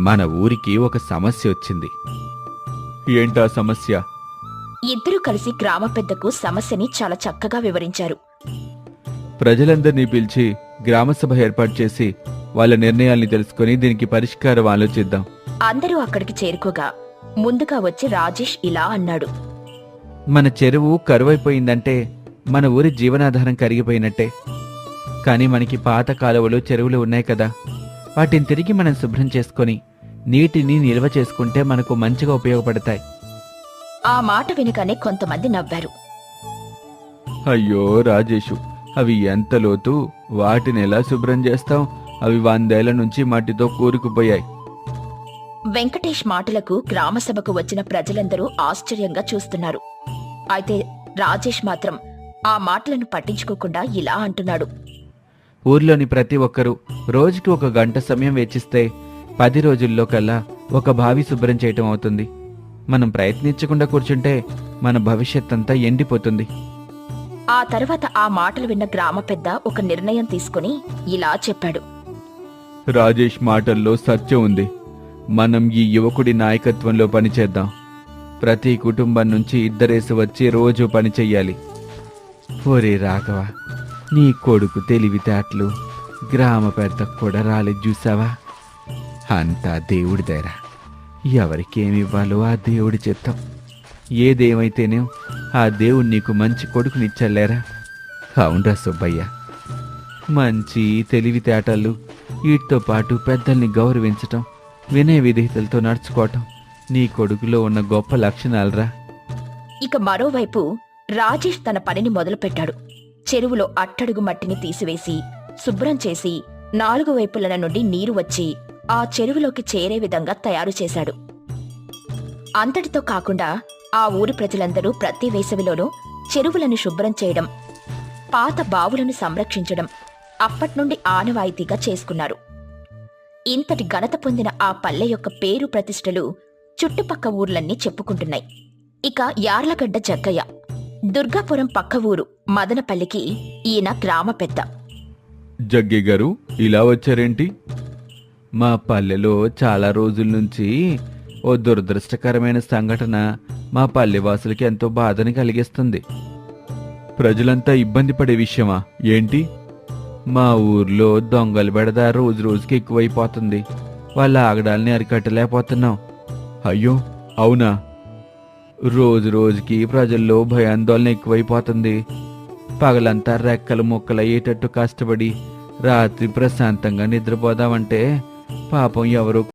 మన ఊరికి ఒక సమస్య వచ్చింది. ఏంటా సమస్య? ఇద్దరూ కలిసి గ్రామ పెద్దకు సమస్యని చాలా చక్కగా వివరించారు. ప్రజలందరినీ పిలిచి గ్రామసభ ఏర్పాటు చేసి వాళ్ళ నిర్ణయాల్ని తెలుసుకుని దీనికి పరిష్కారం ఆలోచిద్దాం. అందరూ అక్కడికి చేరుకోగా ముందుగా వచ్చి రాజేష్ ఇలా అన్నాడు. మన చెరువు కరువైపోయిందంటే మన ఊరి జీవనాధారం కరిగిపోయినట్టే. కానీ మనకి పాత కాలువలు చెరువులు ఉన్నాయి కదా, వాటిని తిరిగి మనం శుభ్రం చేసుకొని నీటిని నిల్వ చేసుకుంటే మనకు మంచిగా ఉపయోగపడతాయి. ఆ మాట వినగానే కొంతమంది నవ్వారు. అయ్యో రాజేషు, అవి ఎంత లోతు, వాటిని ఎలా శుభ్రం చేస్తాం? అవి 100 ఏళ్ల నుంచి మట్టితో కూరుకుపోయాయి. వెంకటేష్ మాటలకు గ్రామసభకు వచ్చిన ప్రజలందరూ ఆశ్చర్యంగా చూస్తున్నారు. అయితే రాజేష్ మాత్రం ఆ మాటలను పట్టించుకోకుండా ఇలా అంటున్నాడు. ఊర్లోని ప్రతి ఒక్కరూ రోజుకి 1 గంట సమయం వెచ్చిస్తే 10 రోజుల్లో కల్లా ఒక బావి శుభ్రం చేయటం అవుతుంది. మనం ప్రయత్నించకుండా కూర్చుంటే మన భవిష్యత్తంతా ఎండిపోతుంది. ఆ తర్వాత ఆ మాటలు విన్న గ్రామ పెద్ద ఒక నిర్ణయం తీసుకుని ఇలా చెప్పాడు. రాజేష్ మాటల్లో సత్యం ఉంది. మనం ఈ యువకుడి నాయకత్వంలో పనిచేద్దాం. ప్రతి కుటుంబం నుంచి 2 వచ్చి రోజు పని చెయ్యాలి. ఒరే రాఘవ, నీ కొడుకు తెలివితేటలు గ్రామ పెద్ద కూడా రాలేదు చూసావా? అంతా దేవుడి దయ. ఎవరికేమివ్వాలో ఆ దేవుడి చిత్తం. ఏదేమైతేనే ఆ దేవుడు నీకు మంచి కొడుకునిచ్చలేరా? అవునరా సుబ్బయ్య, మంచి తెలివితేటలు, వీటితో పాటు పెద్దల్ని గౌరవించటం, వినయ విధేయతలతో నడుచుకోవటం నీ కొడుకులో ఉన్న గొప్ప లక్షణాలరా. ఇక మరోవైపు రాజేష్ తన పనిని మొదలుపెట్టాడు. చెరువులో అట్టడుగు మట్టిని తీసివేసి శుభ్రం చేసి 4 వైపుల నుండి నీరు వచ్చి ఆ చెరువులోకి చేరే విధంగా తయారు చేశాడు. అంతటితో కాకుండా ఆ ఊరి ప్రజలందరూ ప్రతి వేసవిలోనూ చెరువులను శుభ్రం చేయడం, పాత బావులను సంరక్షించడం అప్పట్నుండి ఆనవాయితీగా చేసుకున్నారు. ఇంతటి ఘనత పొందిన ఆ పల్లె యొక్క పేరు ప్రతిష్టలు చుట్టుపక్క ఊర్లన్నీ చెప్పుకుంటున్నాయి. ఇక యార్లగడ్డ జగ్గయ్య, దుర్గాపురం పక్క ఊరు మదనపల్లికి ఈయన గ్రామ పెద్ద. జగ్గి గారు, ఇలా వచ్చారేంటి? మా పల్లెలో చాలా రోజుల నుంచి ఓ దురదృష్టకరమైన సంఘటన మా పల్లెవాసులకి ఎంతో బాధని కలిగిస్తుంది. ప్రజలంతా ఇబ్బంది పడే విషయమా ఏంటి? మా ఊర్లో దొంగల బెడద రోజు రోజుకి ఎక్కువైపోతుంది. వాళ్ళ ఆగడాల్ని అరికట్టలేకపోతున్నాం. అయ్యో అవునా? రోజు రోజుకి ప్రజల్లో భయాందోళన ఎక్కువైపోతుంది. పగలంతా రెక్కలు ముక్కలయ్యేటట్టు కష్టపడి రాత్రి ప్రశాంతంగా నిద్రపోదామంటే పాపం ఎవరో